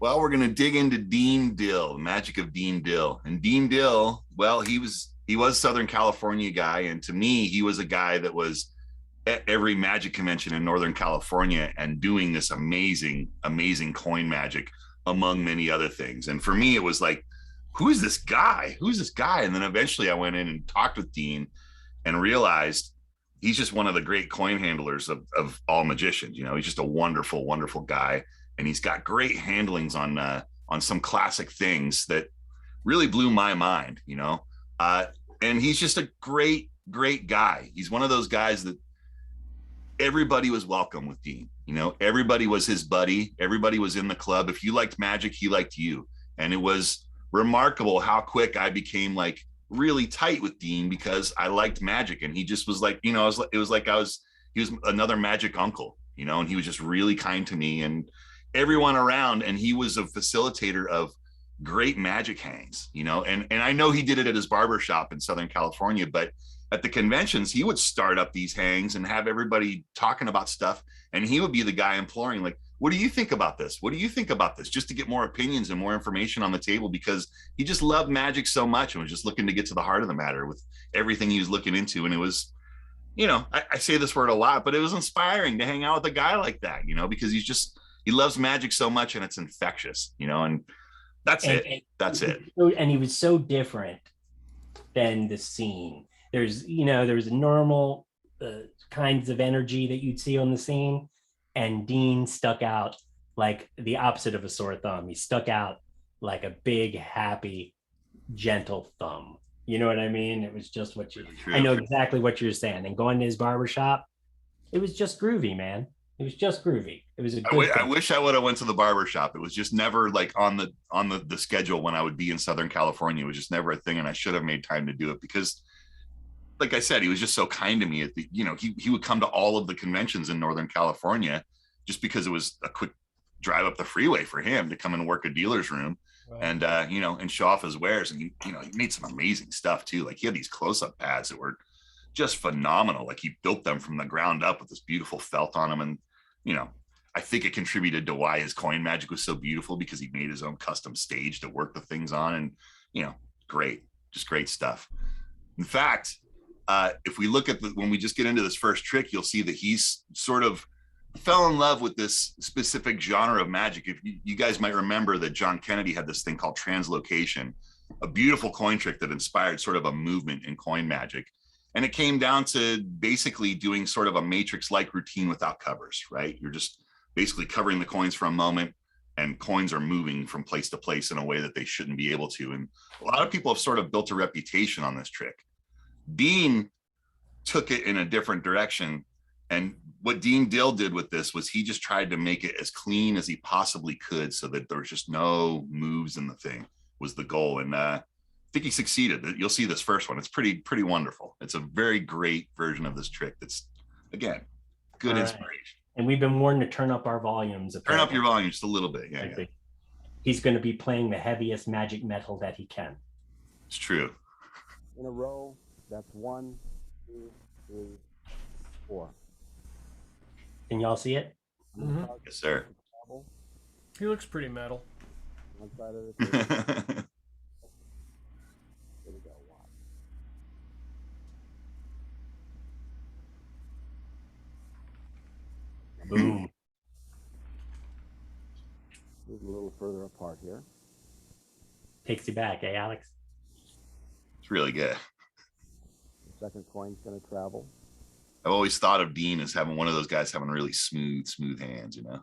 Well, we're going to dig into Dean Dill, the magic of Dean Dill. And Dean Dill, well, he was Southern California guy, and to me, he was a guy that was at every magic convention in Northern California and doing this amazing, amazing coin magic, among many other things. And for me, it was like, who's this guy? Who's this guy? And then eventually I went in and talked with Dean and realized he's just one of the great coin handlers of all magicians. You know, he's just a wonderful, wonderful guy. And he's got great handlings on some classic things that really blew my mind, you know. And he's just a great, great guy. He's one of those guys that everybody was welcome with Dean. You know, everybody was his buddy. Everybody was in the club. If you liked magic, he liked you. And it was remarkable how quick I became like really tight with Dean because I liked magic. And he just was like, you know, it was like he was another magic uncle, you know, and he was just really kind to me and everyone around. And he was a facilitator of great magic hangs, you know, and I know he did it at his barber shop in Southern California, but at the conventions, he would start up these hangs and have everybody talking about stuff. And he would be the guy imploring, like, what do you think about this? What do you think about this? Just to get more opinions and more information on the table because he just loved magic so much and was just looking to get to the heart of the matter with everything he was looking into. And it was, you know, I say this word a lot, but it was inspiring to hang out with a guy like that, you know, because he loves magic so much and it's infectious, you know, and that's it. That's it. And he was so different than the scene. There's normal kinds of energy that you'd see on the scene, and Dean stuck out like the opposite of a sore thumb. He stuck out like a big, happy, gentle thumb. You know what I mean? It was just what you. I know exactly what you're saying. And going to his barbershop, it was just groovy, man. It was just groovy. It was a good I wish I would have went to the barber shop. It was just never like on the schedule when I would be in Southern California. It was just never a thing, and I should have made time to do it because, like I said, he was just so kind to me. He would come to all of the conventions in Northern California just because it was a quick drive up the freeway for him to come and work a dealer's room, right. And and show off his wares. And he made some amazing stuff too. Like he had these close-up pads that were just phenomenal. Like he built them from the ground up with this beautiful felt on them. And, you know, I think it contributed to why his coin magic was so beautiful because he made his own custom stage to work the things on. And, just great stuff. In fact, if we look at when we just get into this first trick, you'll see that he's sort of fell in love with this specific genre of magic. If you guys might remember that John Kennedy had this thing called translocation, a beautiful coin trick that inspired sort of a movement in coin magic. And it came down to basically doing sort of a matrix-like routine without covers, right? You're just basically covering the coins for a moment and coins are moving from place to place in a way that they shouldn't be able to. And a lot of people have sort of built a reputation on this trick. Dean took it in a different direction. And what Dean Dill did with this was he just tried to make it as clean as he possibly could so that there was just no moves in the thing was the goal. And I think he succeeded. You'll see this first one. It's pretty wonderful. It's a very great version of this trick. That's, again, good inspiration. And we've been warned to turn up our volumes. Turn up your volume just a little bit. Yeah. He's going to be playing the heaviest magic metal that he can. It's true. In a row, that's 1, 2, 3, 4. Can y'all see it? Mm-hmm. Yes, sir. He looks pretty metal. One side of the table. Here we go. Boom. Move a little further apart here. Takes you back, eh, Alex? It's really good. The second coin's going to travel. I've always thought of Dean as having one of those guys having really smooth hands, you know?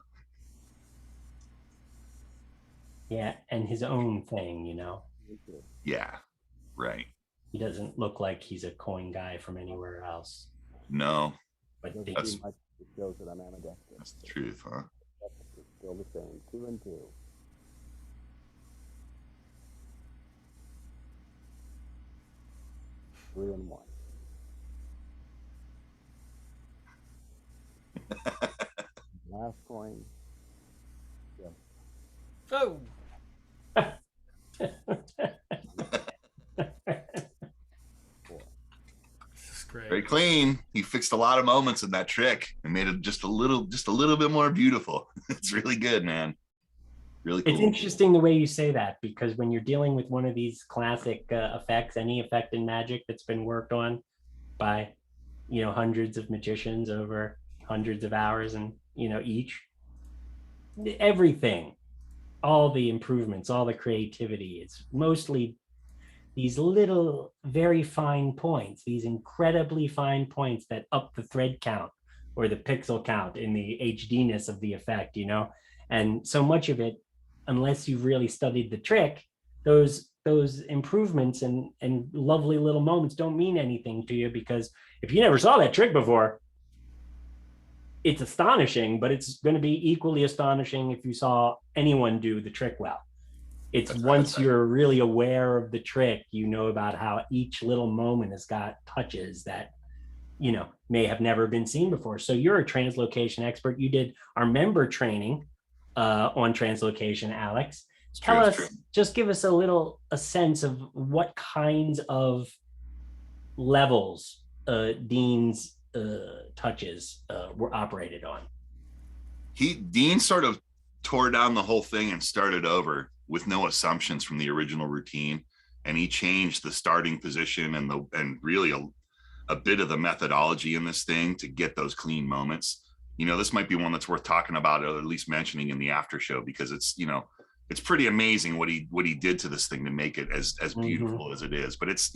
Yeah, and his own thing, you know? Yeah, right. He doesn't look like he's a coin guy from anywhere else. No. But that's, it shows that I'm ambidextrous. That's the truth, huh? It's still the same. 2 and 2. Three and 1. Last coin. Yes. Oh. This is great. Very clean. He fixed a lot of moments in that trick and made it just a little bit more beautiful. It's really good, man. Really It's cool. interesting the way you say that, because when you're dealing with one of these classic effects, any effect in magic that's been worked on by, hundreds of magicians over hundreds of hours, and each, everything, all the improvements, all the creativity, it's mostly these little very fine points, these incredibly fine points that up the thread count or the pixel count in the HDness of the effect, and so much of it, unless you've really studied the trick, those improvements and lovely little moments don't mean anything to you, because if you never saw that trick before, it's astonishing, but it's going to be equally astonishing if you saw anyone do the trick well. It's once you're really aware of the trick, about how each little moment has got touches that, may have never been seen before. So you're a translocation expert. You did our member training on translocation, Alex. Tell us, just give us a sense of what kinds of levels Dean's touches were operated on. Dean sort of tore down the whole thing and started over with no assumptions from the original routine, and he changed the starting position and really a bit of the methodology in this thing to get those clean moments. This might be one that's worth talking about, or at least mentioning in the after show, because it's it's pretty amazing what he did to this thing to make it as beautiful as it is. But it's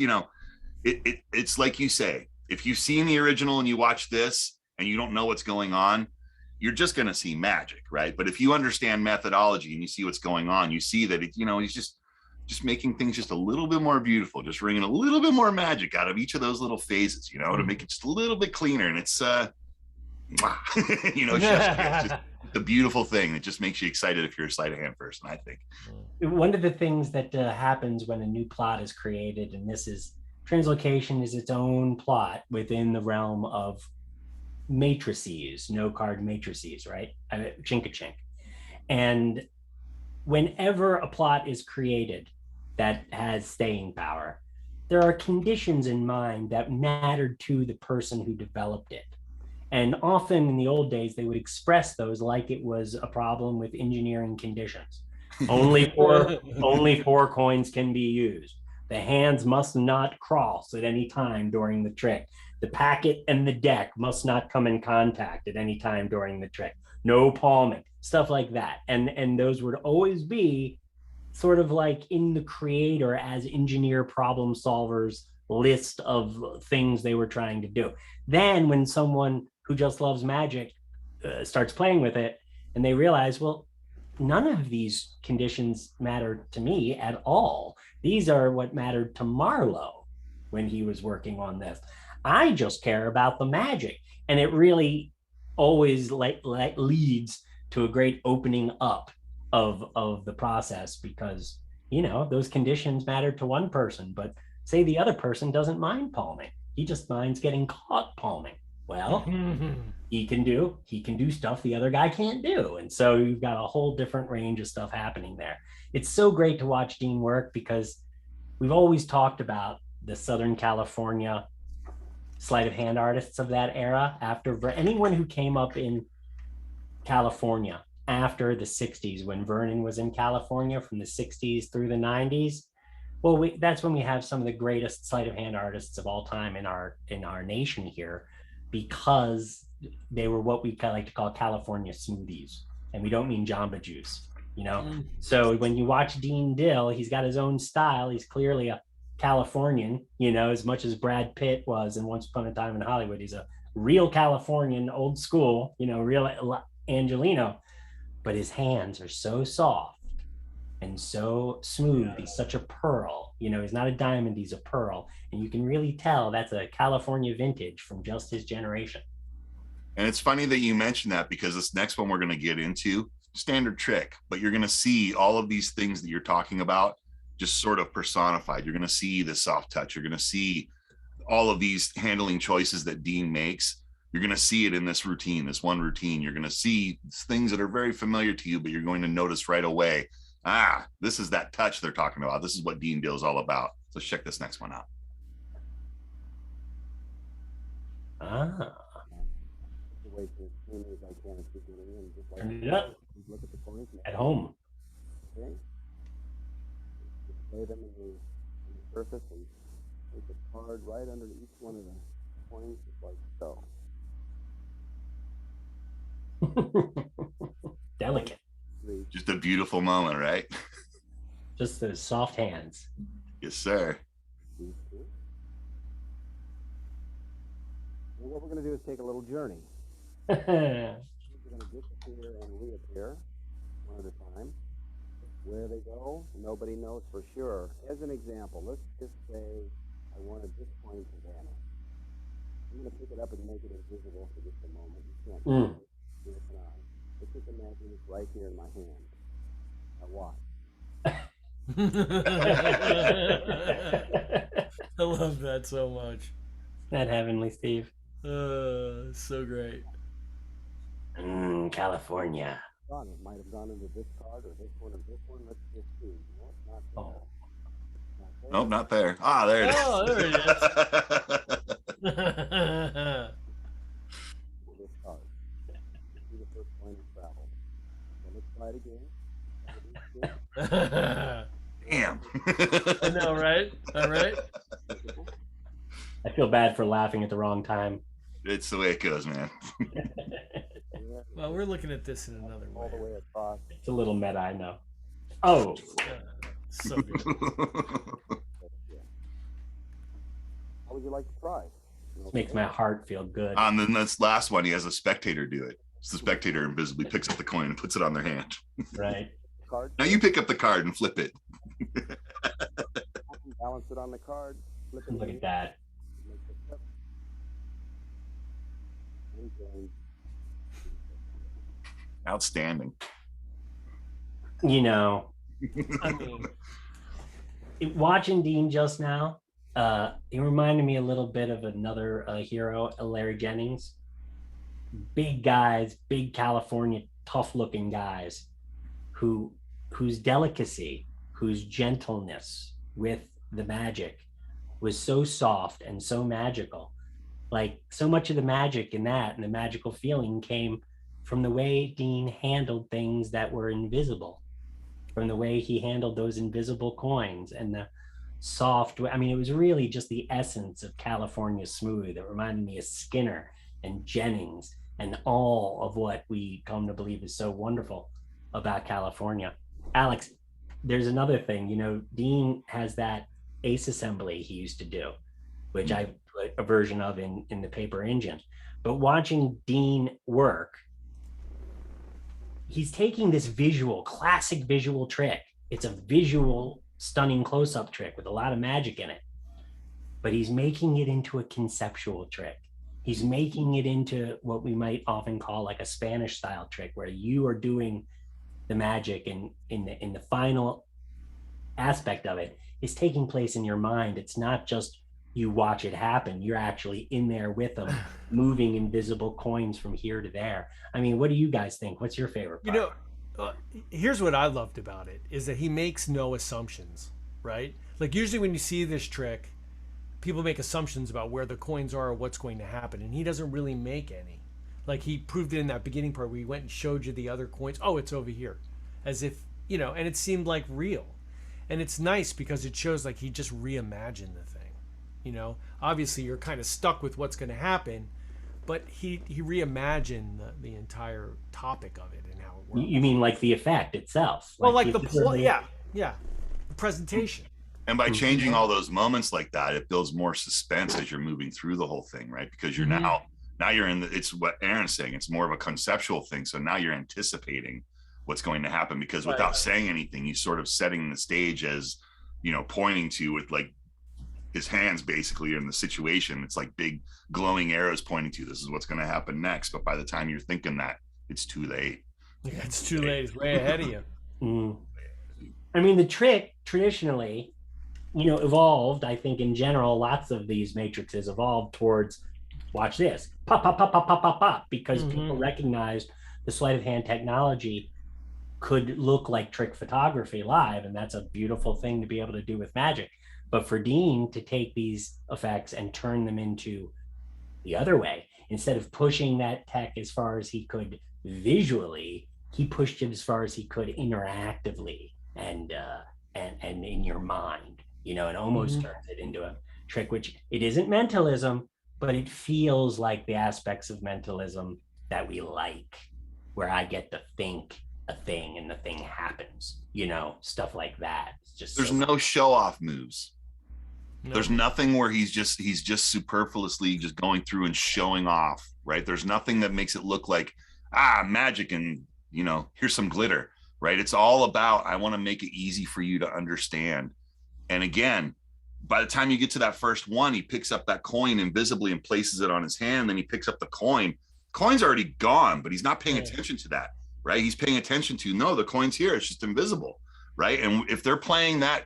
it's like you say, if you've seen the original and you watch this and you don't know what's going on, you're just going to see magic, right? But if you understand methodology and you see what's going on, you see that he's just making things just a little bit more beautiful, just wringing a little bit more magic out of each of those little phases, to make it just a little bit cleaner. And it's it's just the beautiful thing that just makes you excited if you're a sleight of hand person, I think. One of the things that happens when a new plot is created, and this is translocation, is its own plot within the realm of matrices, no card matrices, right? Chink-a-chink. And whenever a plot is created that has staying power, there are conditions in mind that mattered to the person who developed it. And often in the old days, they would express those like it was a problem with engineering conditions. Only four coins can be used. The hands must not cross at any time during the trick. The packet and the deck must not come in contact at any time during the trick. No palming, stuff like that. And those would always be sort of like in the creator as engineer problem solvers list of things they were trying to do. Then when someone who just loves magic starts playing with it, and they realize, well, none of these conditions matter to me at all. These are what mattered to Marlowe when he was working on this. I just care about the magic. And it really always leads to a great opening up of the process, because, those conditions matter to one person, but say the other person doesn't mind palming. He just minds getting caught palming. Well, he can do stuff the other guy can't do. And so you've got a whole different range of stuff happening there. It's so great to watch Dean work, because we've always talked about the Southern California sleight of hand artists of that era. After anyone who came up in California after the 60s, when Vernon was in California from the 60s through the 90s, well, that's when we have some of the greatest sleight of hand artists of all time in our nation here, because they were what we like to call California smoothies. And we don't mean Jamba Juice, So when you watch Dean Dill, he's got his own style. He's clearly a Californian, as much as Brad Pitt was in Once Upon a Time in Hollywood. He's a real Californian, old school, real Angelino. But his hands are so soft and so smooth. He's such a pearl. He's not a diamond, he's a pearl. And you can really tell that's a California vintage from just his generation. And it's funny that you mentioned that, because this next one we're going to get into, standard trick, but you're going to see all of these things that you're talking about just sort of personified. You're going to see the soft touch. You're going to see all of these handling choices that Dean makes. You're going to see it in this routine, this one routine. You're going to see things that are very familiar to you, but you're going to notice right away, this is that touch they're talking about. This is what Dean Dill is all about. So let's check this next one out. Turn it up at home. lay them on the surface and take the card right under each one of the coins, just like so. Delicate. 3, Just a beautiful moment, right? Just those soft hands. Yes, sir. 2, 2. And what we're going to do is take a little journey. We're going to disappear and reappear one at a time. Where they go, nobody knows for sure. As an example, let's just say I wanted this coin to vanish. I'm going to pick it up and make it invisible for just a moment. You can't see it. Neither can I. Let's just imagine it's right here in my hand. Now watch. I love that so much. That heavenly, Steve. So great. California. Gone. It might have gone into this card or this one or this one. Let's just see. No, it's not there. Oh. Not there. Nope, not there. Ah, there it is. Oh, there it is. This card. See the first coin has traveled. So let's try it again. Damn. I know, right? All right. I feel bad for laughing at the wrong time. It's the way it goes, man. Well, we're looking at this in another All the way. way across. It's a little meta, I know. Oh, So good. How would you like to try? makes my heart feel good. And then this last one, he has a spectator do it. So the spectator invisibly picks up the coin and puts it on their hand. Right. Card. Now you pick up the card and flip it. Balance it on the card. Flip it. Look at that. Make the flip. And join. Outstanding. You know, I mean, watching Dean just now, it reminded me a little bit of another hero, Larry Jennings. Big guys, big California, tough-looking guys, whose delicacy, whose gentleness with the magic was so soft and so magical. Like, so much of the magic in that and the magical feeling came from the way Dean handled things that were invisible, from the way he handled those invisible coins and the soft way. I mean, it was really just the essence of California smooth. It reminded me of Skinner and Jennings and all of what we come to believe is so wonderful about California. Alex, there's another thing, you know, Dean has that ace assembly he used to do, which I put a version of in the paper engine. But watching Dean work, he's taking this classic visual trick. It's a visual, stunning close-up trick with a lot of magic in it, but he's making it into a conceptual trick. He's making it into what we might often call like a Spanish style trick, where you are doing the magic and in the final aspect of it is taking place in your mind. It's not just you watch it happen. You're actually in there with them, moving invisible coins from here to there. I mean, what do you guys think? What's your favorite part? You know, here's what I loved about it is that he makes no assumptions, right? Like usually when you see this trick, people make assumptions about where the coins are or what's going to happen, and he doesn't really make any. Like he proved it in that beginning part where he went and showed you the other coins. Oh, it's over here, as if, you know, and it seemed like real. And it's nice because it shows like he just reimagined the thing. You know, obviously you're kind of stuck with what's going to happen, but he reimagined the entire topic of it and how it works. You mean like the effect itself? Well, like the plot, yeah, the presentation. And by changing all those moments like that, it builds more suspense as you're moving through the whole thing, right? Because you're now you're in it's what Aaron's saying. It's more of a conceptual thing. So now you're anticipating what's going to happen, because without saying anything, he's sort of setting the stage as, you know, pointing to with like his hands basically in the situation. It's like big glowing arrows pointing to this is what's going to happen next. But by the time you're thinking that, it's too late. Yeah, it's too late. It's way ahead of you. I mean, the trick traditionally, you know, evolved. I think in general, lots of these matrices evolved towards, watch this, pop, pop, pop, pop, pop, pop, pop, because people recognized the sleight of hand technology could look like trick photography live, and that's a beautiful thing to be able to do with magic. But for Dean to take these effects and turn them into the other way, instead of pushing that tech as far as he could visually, he pushed it as far as he could interactively and and in your mind, and almost turns it into a trick, which it isn't mentalism, but it feels like the aspects of mentalism that we like, where I get to think a thing and the thing happens, stuff like that. It's just There's no show off moves. No. There's nothing where he's just superfluously just going through and showing off, right? There's nothing that makes it look like magic and here's some glitter, right? It's all about, I want to make it easy for you to understand. And again, by the time you get to that first one, he picks up that coin invisibly and places it on his hand. Then he picks up the coin. Coin's already gone, but he's not paying attention to that, right? He's paying attention to, no, the coin's here. It's just invisible, right? And if they're playing that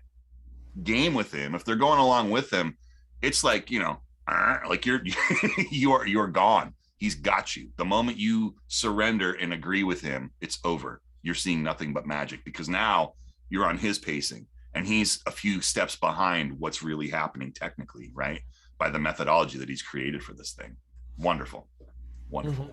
game with him, if they're going along with him, it's like, like you're gone. He's got you. The moment you surrender and agree with him, it's over. You're seeing nothing but magic, because now you're on his pacing and he's a few steps behind what's really happening technically, right? By the methodology that he's created for this thing. Wonderful. Mm-hmm.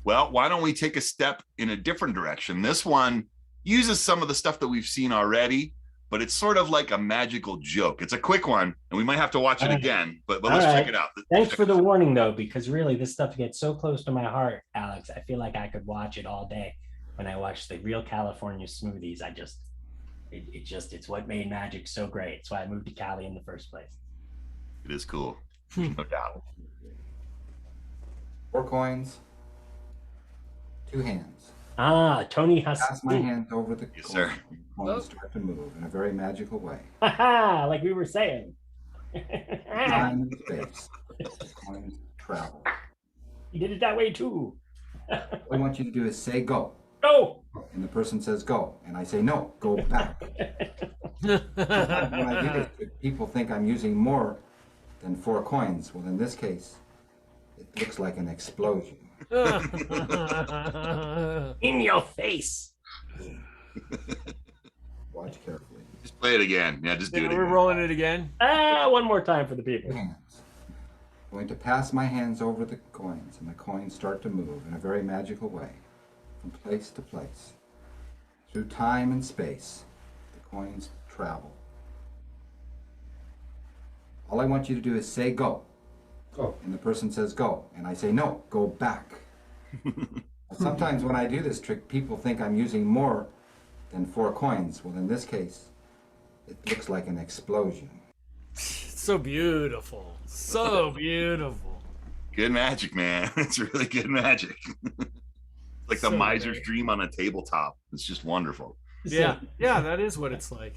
Well, why don't we take a step in a different direction? This one uses some of the stuff that we've seen already, but it's sort of like a magical joke. It's a quick one, and we might have to watch it again, but let's check it out. Thanks for the warning, though, because really this stuff gets so close to my heart, Alex. I feel like I could watch it all day. When I watch the Real California Smoothies, it's what made magic so great. It's why I moved to Cali in the first place. It is cool, no doubt. 4 coins, 2 hands. Tony has pass my hands over the yes, coin. Sir. Coins start to move in a very magical way. Like we were saying. Time and space. The coins travel. He did it that way too. What I want you to do is say go. Go. And the person says go, and I say no, go back. When I do this, people think I'm using more than 4 coins. Well, in this case, it looks like an explosion. In your face. Watch carefully. Just play it again. Yeah, just do it again. We're rolling it again. One more time for the people. Hands. I'm going to pass my hands over the coins, and the coins start to move in a very magical way, from place to place. Through time and space, the coins travel. All I want you to do is say go. Go. And the person says go, and I say no, go back. Sometimes when I do this trick, people think I'm using more than 4 coins. Well, in this case, it looks like an explosion. So beautiful. So beautiful. Good magic, man. It's really good magic. Like the miser's dream on a tabletop. It's just wonderful. Yeah, that is what it's like.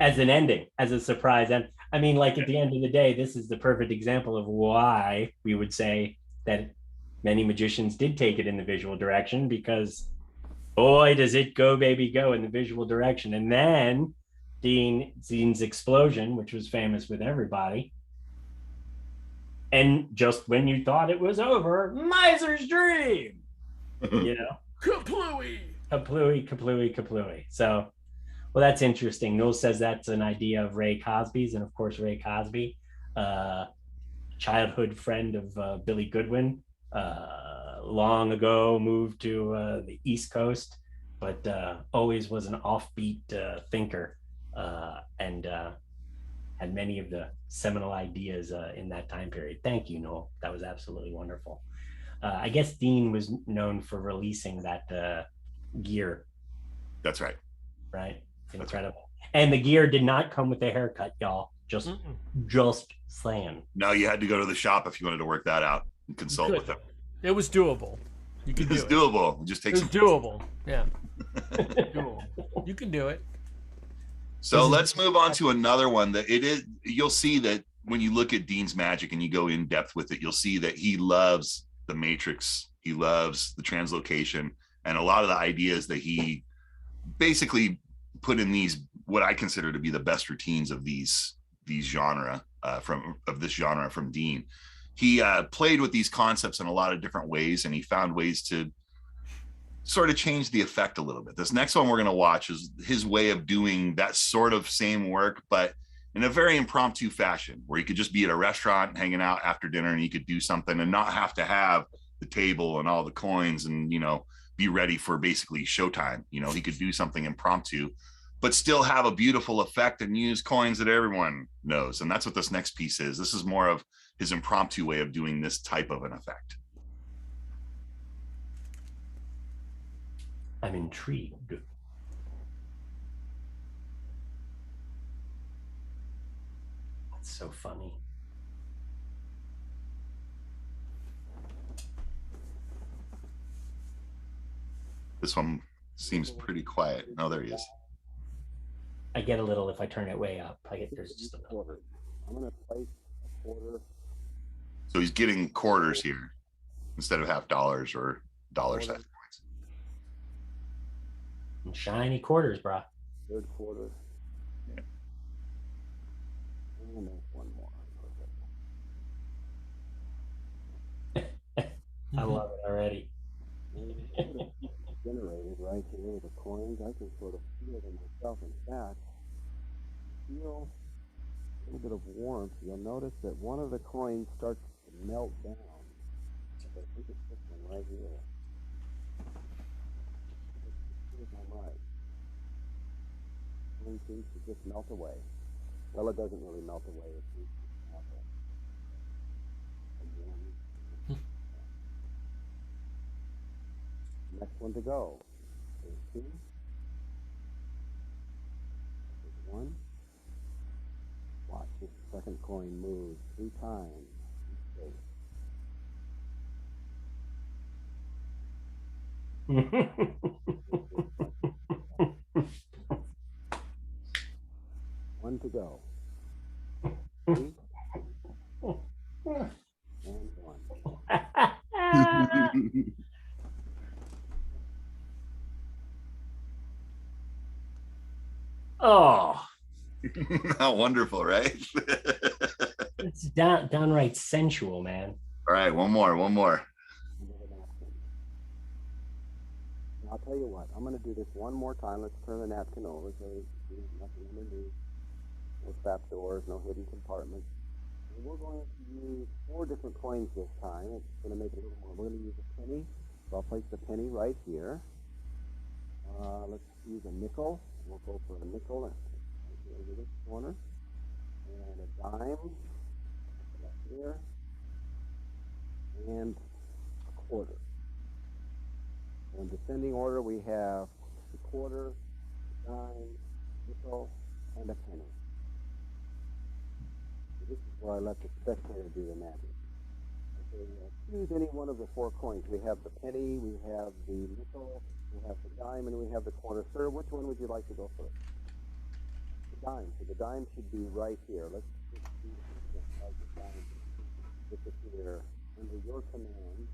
As an ending, as a surprise. And I mean, like at the end of the day, this is the perfect example of why we would say that many magicians did take it in the visual direction, because boy, does it go, baby, go in the visual direction. And then Dean's explosion, which was famous with everybody. And just when you thought it was over, miser's dream, Kaplooey. Kaplooey. So, well, that's interesting. Noel says that's an idea of Ray Cosby's. And of course, Ray Cosby, childhood friend of Billy Goodwin, long ago moved to the East Coast, but always was an offbeat thinker, and had many of the seminal ideas in that time period. Thank you, Noel. That was absolutely wonderful. I guess Dean was known for releasing that gear. That's right. Right. Incredible. And the gear did not come with a haircut, y'all. Just saying. No, you had to go to the shop if you wanted to work that out and consult with them. It was doable. You could do it. It's doable. It just takes some doable. Yeah. Doable. You can do it. So let's move on to another one that it is. You'll see that when you look at Dean's magic and you go in depth with it, you'll see that he loves the matrix. He loves the translocation and a lot of the ideas that he basically put in these, what I consider to be the best routines of these genre this genre from Dean. He played with these concepts in a lot of different ways, and he found ways to sort of change the effect a little bit. This next one we're going to watch is his way of doing that sort of same work, but in a very impromptu fashion, where you could just be at a restaurant hanging out after dinner and you could do something and not have to have the table and all the coins and, be ready for basically showtime. You know, he could do something impromptu, but still have a beautiful effect and use coins that everyone knows. And that's what this next piece is. This is more of his impromptu way of doing this type of an effect. I'm intrigued. That's so funny. This one seems pretty quiet. Oh, there he is. I get a little if I turn it way up. There's just a quarter. I'm going to place a quarter. So he's getting quarters here instead of half dollars or dollar size coins. Shiny quarters, bro. Third quarter. Yeah. And there's one more. I love it already. Generated right here with the coins. I can sort of feel them myself. In fact, feel a little bit of warmth. You'll notice that one of the coins starts to melt down. I think it's this one right here. Here's my right. Coin seems to just melt away. Well, it doesn't really melt away. It seems to melt away. Next one to go. There's two. There's one. Watch this second coin move 3 times. One to go. 3 and 1. Oh, How wonderful, right? it's downright sensual, man. All right, one more. I'll tell you what, I'm going to do this one more time. Let's turn the napkin over so there's nothing underneath. No trap doors, no hidden compartments. And we're going to use 4 different coins this time. It's going to make it a little more. We're going to use a penny. So I'll place the penny right here. Let's use a nickel. We'll go for a nickel right over this corner. And a dime right here. And a quarter. In descending order, we have the quarter, dime, nickel, and a penny. So this is where I let the spectator do the magic. Okay, choose any one of the 4 coins. We have the penny, we have the nickel, we have the dime, and we have the quarter. Sir, which one would you like to go first? The dime. So the dime should be right here. Let's just see how the dime disappear under your command.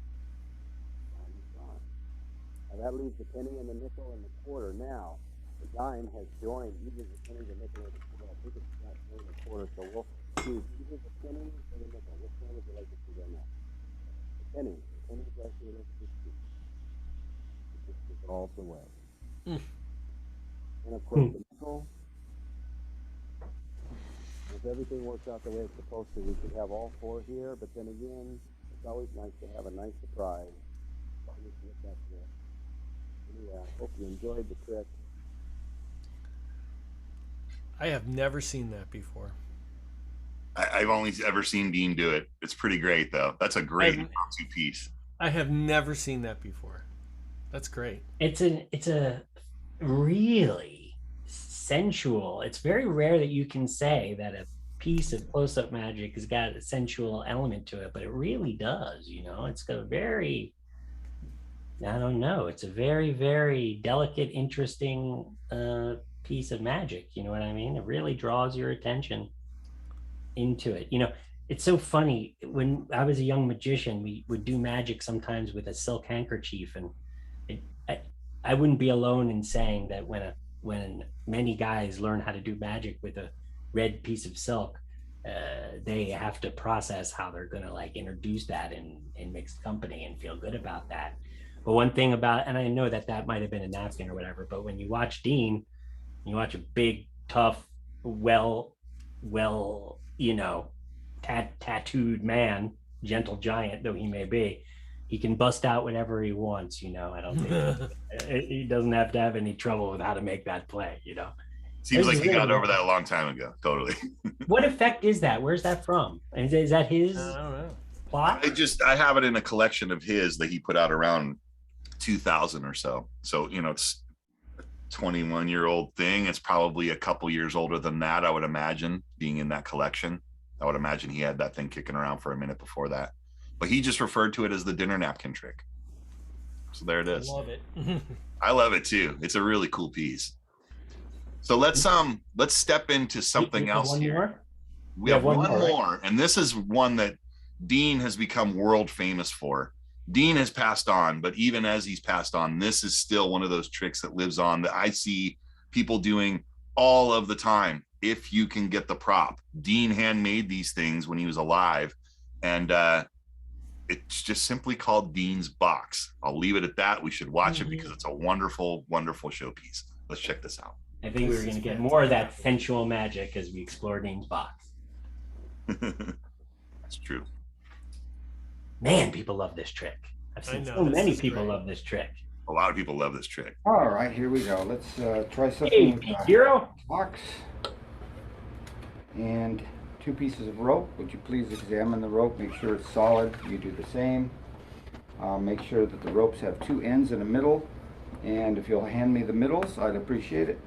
Now that leaves the penny and the nickel and the quarter. Now, the dime has joined either the penny, the nickel, or the quarter. I think it's not joined the quarter, so we'll choose either the penny or the nickel. Which one would you like to see right now? The penny. The penny's right here. Let's just see. It just dissolves away. And of course, the nickel. If everything works out the way it's supposed to, we could have all 4 here, but then again, it's always nice to have a nice surprise. Anyway, I hope you enjoyed the trick. I have never seen that before. I've only ever seen Dean do it. It's pretty great, though. That's a great impromptu piece. I have never seen that before. That's great. It's a really sensual. It's very rare that you can say that a piece of close-up magic has got a sensual element to it, but it really does. You know, it's got a very, I don't know, it's a very, very delicate, interesting piece of magic. You know what I mean? It really draws your attention into it. You know, it's so funny. When I was a young magician, we would do magic sometimes with a silk handkerchief, and I wouldn't be alone in saying that when many guys learn how to do magic with a red piece of silk, they have to process how they're going to like introduce that in mixed company and feel good about that. But one thing about, and I know that might have been a napkin or whatever, but when you watch Dean, you watch a big, tough, well, you know, tattooed man, gentle giant though he may be, he can bust out whatever he wants. I don't think he doesn't have to have any trouble with how to make that play. Seems like This is he got really over that a long time ago. Totally. What effect is that? Where's that from? Is that his I don't know. plot? I have it in a collection of his that he put out around 2000 or so. So, it's a 21-year-old thing. It's probably a couple years older than that, I would imagine, being in that collection. I would imagine he had that thing kicking around for a minute before that. But he just referred to it as the dinner napkin trick. So there it is. I love it. I love it too. It's a really cool piece. So let's step into something else one here. More? We have one more, right? and this is one that Dean has become world famous for. Dean has passed on, but even as he's passed on, this is still one of those tricks that lives on that I see people doing all of the time. If you can get the prop, Dean handmade these things when he was alive, and it's just simply called Dean's box. I'll leave it at that. We should watch it because it's a wonderful, wonderful showpiece. Let's check this out. I think we're going to get more of that sensual magic as we explore Dean's box. That's true. Man, people love this trick. I've seen so many people love this trick. A lot of people love this trick. All right, here we go. Let's try something. Hey, with Pete a Hero. box and 2 pieces of rope. Would you please examine the rope? Make sure it's solid. You do the same. Make sure that the ropes have 2 ends in the middle. And if you'll hand me the middles, I'd appreciate it.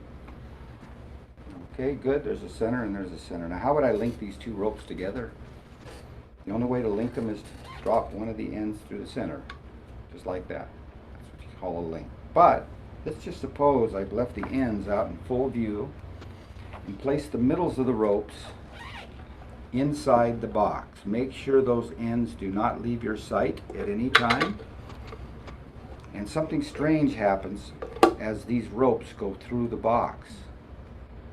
Okay, good. There's a center and there's a center. Now, how would I link these 2 ropes together? The only way to link them is to drop one of the ends through the center, just like that. That's what you call a link. But let's just suppose I've left the ends out in full view and place the middles of the ropes inside the box. Make sure those ends do not leave your sight at any time. And something strange happens as these ropes go through the box.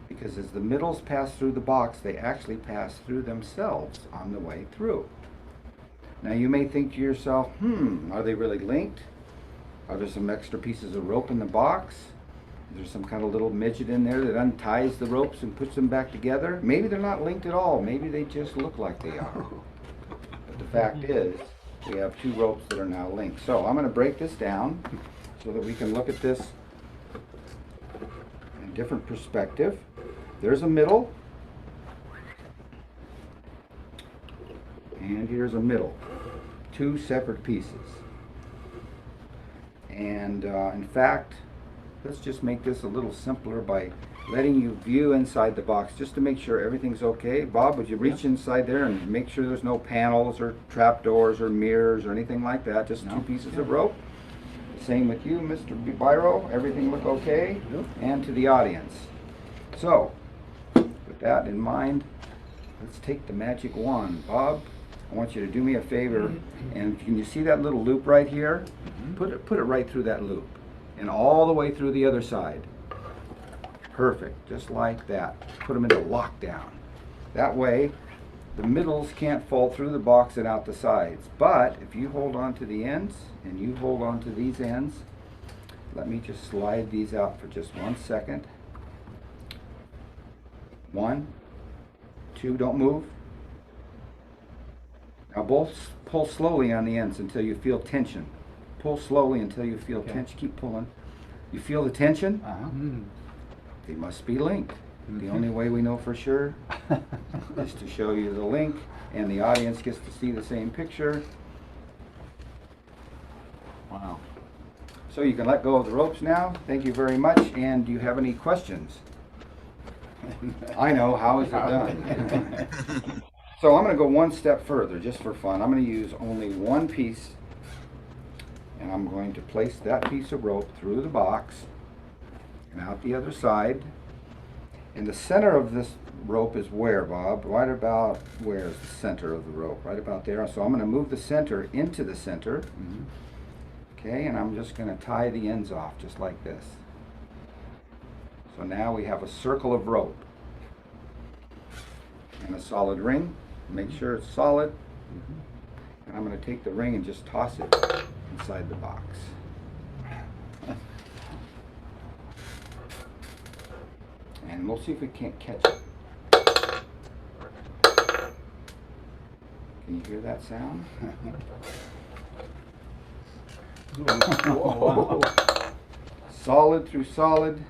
Because as the middles pass through the box, they actually pass through themselves on the way through. Now you may think to yourself, are they really linked? Are there some extra pieces of rope in the box? Is there some kind of little midget in there that unties the ropes and puts them back together? Maybe they're not linked at all. Maybe they just look like they are. But the fact is, we have 2 ropes that are now linked. So I'm going to break this down so that we can look at this in a different perspective. There's a middle, and here's a middle. 2 separate pieces. And in fact, let's just make this a little simpler by letting you view inside the box just to make sure everything's okay. Bob, would you reach inside there and make sure there's no panels or trapdoors or mirrors or anything like that? Just 2 pieces of rope. Same with you, Mr. Biro. Everything look okay? Yep. And to the audience. So, with that in mind, let's take the magic wand. Bob, I want you to do me a favor, and can you see that little loop right here? Put it right through that loop, and all the way through the other side. Perfect, just like that. Put them into lockdown. That way, the middles can't fall through the box and out the sides. But if you hold on to the ends, and you hold on to these ends, let me just slide these out for just 1 second. 1, 2, don't move. Now both pull slowly on the ends until you feel tension. Pull slowly until you feel tension. Keep pulling. You feel the tension? They must be linked. The only way we know for sure is to show you the link, and the audience gets to see the same picture. Wow. So you can let go of the ropes now. Thank you very much. And do you have any questions? I know. How is it done? So I'm going to go 1 step further just for fun. I'm going to use only 1 piece, and I'm going to place that piece of rope through the box and out the other side. And the center of this rope is where, Bob? Right about where is the center of the rope? Right about there. So I'm going to move the center into the center. Okay, and I'm just going to tie the ends off just like this. So now we have a circle of rope and a solid ring. Make sure it's solid. And I'm going to take the ring and just toss it inside the box. And we'll see if we can't catch it. Can you hear that sound? Whoa. Solid through solid.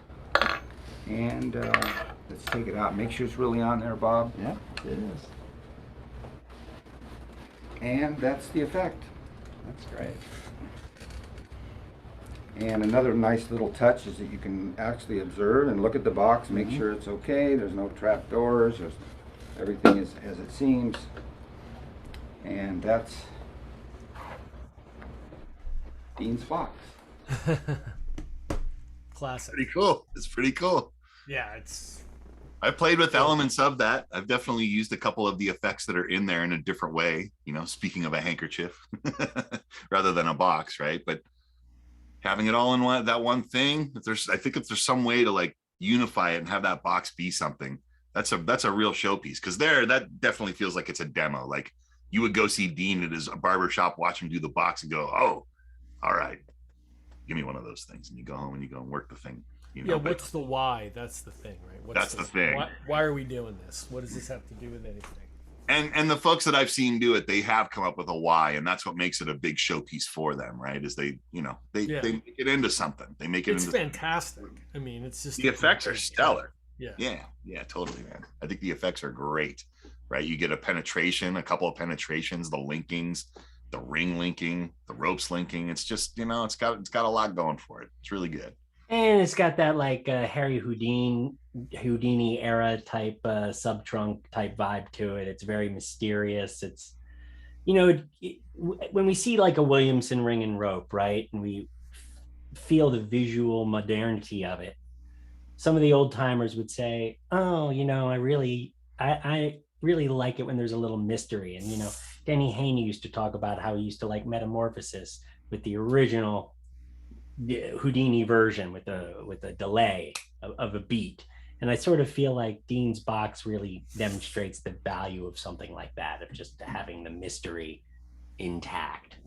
And let's take it out. Make sure it's really on there, Bob. Yeah, it is. And that's the effect. That's great. And another nice little touch is that you can actually observe and look at the box, make sure it's okay. There's no trap doors. Everything is as it seems. And that's Dean's box. Classic. Pretty cool. It's pretty cool. Yeah, it's I played with elements of that. I've definitely used a couple of the effects that are in there in a different way, you know, speaking of a handkerchief rather than a box, right? But having it all in that one thing, I think if there's some way to like unify it and have that box be something, that's a real showpiece. Because that definitely feels like it's a demo. Like you would go see Dean at his barber shop, watch him do the box and go, oh, all right, give me one of those things. And you go home and you go and work the thing. You know, yeah. What's the why? That's the thing, right? That's the thing. Why are we doing this? What does this have to do with anything? And the folks that I've seen do it, they have come up with a why, and that's what makes it a big showpiece for them, right? Is they make it into something. They make it. It's into fantastic. I mean, it's just the effects are stellar. Yeah, Totally, man. I think the effects are great, right? You get a penetration, a couple of penetrations, the linkings, the ring linking, the ropes linking. It's just, you know, it's got a lot going for it. It's really good. And it's got that like Harry Houdini era type sub trunk type vibe to it. It's very mysterious. It's, you know, when we see like a Williamson ring and rope, right, and we feel the visual modernity of it, some of the old timers would say, oh, you know, I really like it when there's a little mystery. And, you know, Denny Haney used to talk about how he used to like Metamorphosis with the original Houdini version with a delay of a beat. And I sort of feel like Dean's box really demonstrates the value of something like that, of just having the mystery intact.